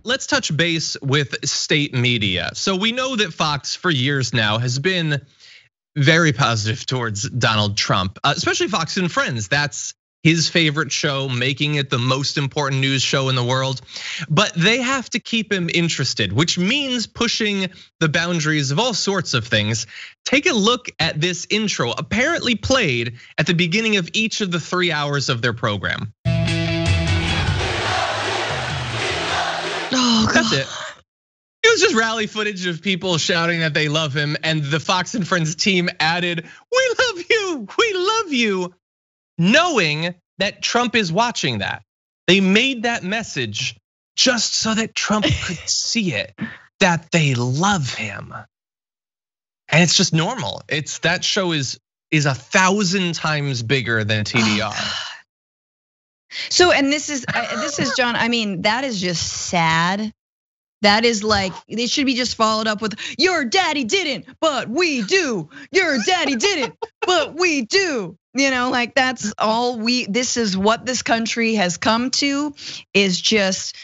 let's touch base with state media. So we know that Fox for years now has been very positive towards Donald Trump, especially Fox and Friends. That's his favorite show, making it the most important news show in the world. But they have to keep him interested, which means pushing the boundaries of all sorts of things. Take a look at this intro, apparently played at the beginning of each of the 3 hours of their program. Oh, God. That's it. It was just rally footage of people shouting that they love him, and the Fox and Friends team added, "We love you, we love you," knowing that Trump is watching that. They made that message just so that Trump could see it, that they love him. And it's just normal. That show is 1,000 times bigger than TDR. So, and this is John, I mean, that is just sad. That is like, they should be just followed up with, "Your daddy didn't, but we do. Your daddy didn't, but we do." You know, like that's all this is what this country has come to, is just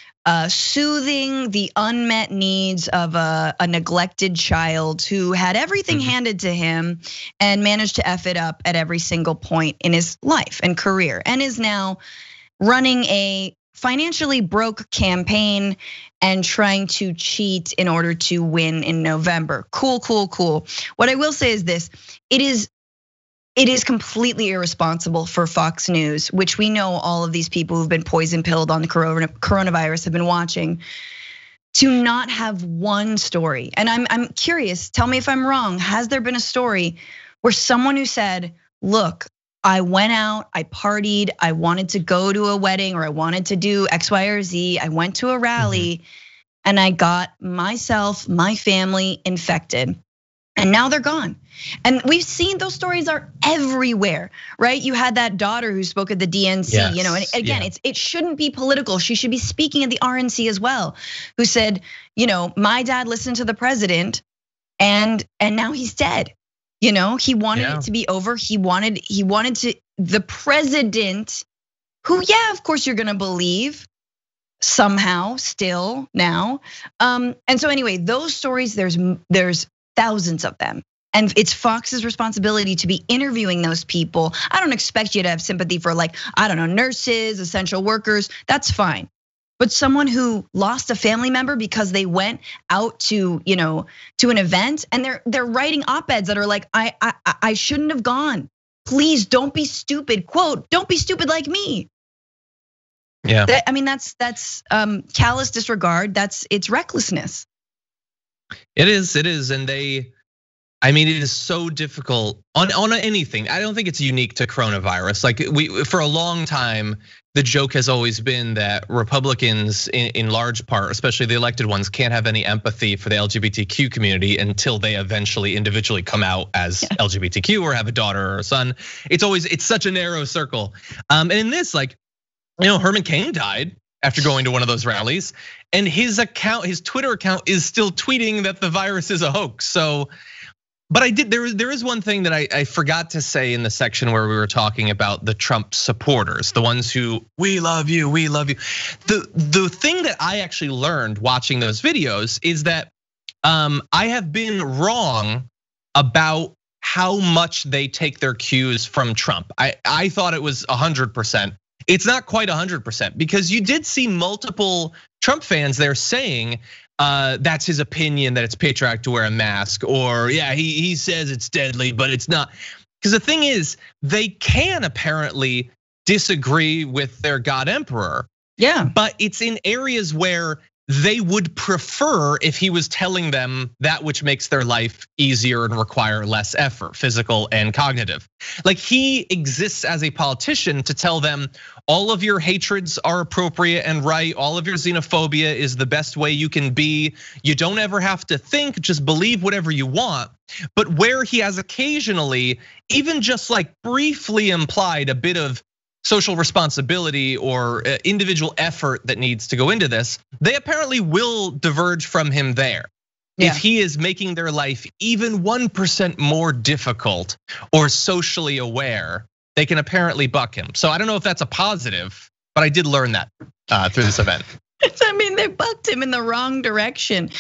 soothing the unmet needs of a neglected child who had everything handed to him and managed to F it up at every single point in his life and career, and is now running a financially broke campaign and trying to cheat in order to win in November. Cool. What I will say is this: it is completely irresponsible for Fox News, which we know all of these people who've been poison pilled on the coronavirus have been watching, to not have one story. And I'm curious, tell me if I'm wrong. Has there been a story where someone who said, "Look, I went out, I partied, I wanted to go to a wedding, or I wanted to do X, Y, or Z. I went to a rally and I got myself, my family infected, and now they're gone." And we've seen those stories are everywhere, right? You had that daughter who spoke at the DNC, and again, it shouldn't be political. She should be speaking at the RNC as well, who said, "My dad listened to the president and now he's dead." He wanted it to be over. He wanted the president, who, yeah, of course you're gonna believe somehow still now. And so anyway, those stories, there's thousands of them. And it's Fox's responsibility to be interviewing those people. I don't expect you to have sympathy for, like, I don't know, nurses, essential workers, that's fine. But someone who lost a family member because they went out to an event, and they're writing op-eds that are like, I shouldn't have gone. Please don't be stupid. Quote, "Don't be stupid like me." Yeah. I mean, that's callous disregard. It's recklessness. It is, and it is so difficult on anything. I don't think it's unique to coronavirus. Like for a long time, the joke has always been that Republicans, in large part, especially the elected ones, can't have any empathy for the LGBTQ community until they eventually individually come out as LGBTQ or have a daughter or a son. It's such a narrow circle. And in this, Herman Cain died after going to one of those rallies, and his Twitter account is still tweeting that the virus is a hoax. So, but there is one thing that I forgot to say in the section where we were talking about the Trump supporters, the ones who, "We love you, we love you." The thing that I actually learned watching those videos is that I have been wrong about how much they take their cues from Trump. I thought it was 100%. It's not quite 100%, because you did see multiple Trump fans there saying that's his opinion, that it's patriotic to wear a mask, or yeah, he says it's deadly, but it's not. Because the thing is, they can apparently disagree with their God Emperor. Yeah. But it's in areas where they would prefer if he was telling them that which makes their life easier and require less effort, physical and cognitive. Like, he exists as a politician to tell them all of your hatreds are appropriate and right. All of your xenophobia is the best way you can be. You don't ever have to think, just believe whatever you want. But where he has occasionally, even just like briefly implied a bit of social responsibility or individual effort that needs to go into this, they apparently will diverge from him there. Yeah. If he is making their life even 1% more difficult or socially aware, they can apparently buck him. So I don't know if that's a positive, but I did learn that through this event. I mean, they bucked him in the wrong direction.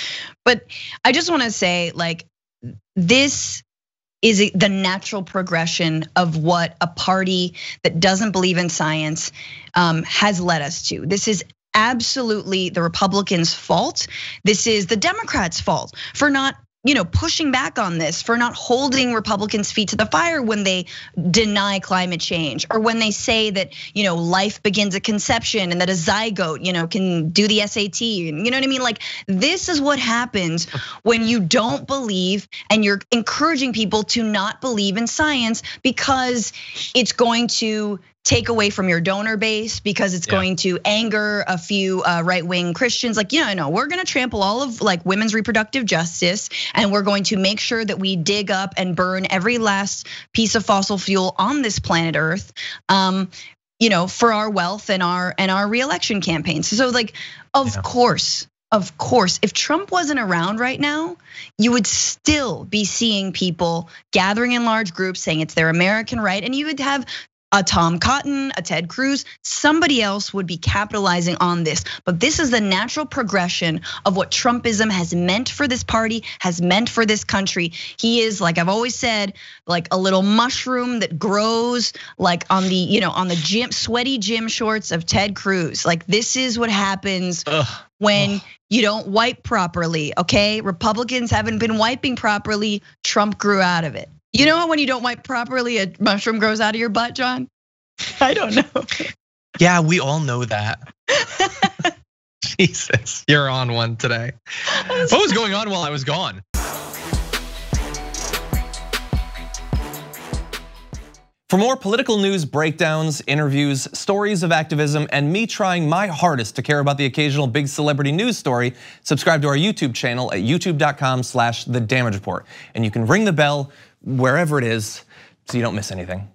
But I just want to say, like, this is the natural progression of what a party that doesn't believe in science has led us to. This is absolutely the Republicans' fault. This is the Democrats' fault for not, pushing back on this, for not holding Republicans' feet to the fire when they deny climate change, or when they say that, life begins at conception and that a zygote, can do the SAT. You know what I mean? Like, this is what happens when you don't believe and you're encouraging people to not believe in science, because it's going to take away from your donor base, because it's going to anger a few right-wing Christians. Like, we're gonna trample all of like women's reproductive justice, and we're going to make sure that we dig up and burn every last piece of fossil fuel on this planet Earth, for our wealth and our re-election campaigns. So like, of course, if Trump wasn't around right now, you would still be seeing people gathering in large groups saying it's their American right, and you would have a Tom Cotton, a Ted Cruz, somebody else would be capitalizing on this. But this is the natural progression of what Trumpism has meant for this party, has meant for this country. He is, like I've always said, like a little mushroom that grows like on the sweaty gym shorts of Ted Cruz. Like, this is what happens when you don't wipe properly, okay? Republicans haven't been wiping properly, Trump grew out of it. You know when you don't wipe properly, a mushroom grows out of your butt, John? I don't know. Yeah, we all know that. Jesus, you're on one today. What was going on while I was gone? For more political news breakdowns, interviews, stories of activism, and me trying my hardest to care about the occasional big celebrity news story, subscribe to our YouTube channel at youtube.com/thedamagereport. And you can ring the bell wherever it is so you don't miss anything.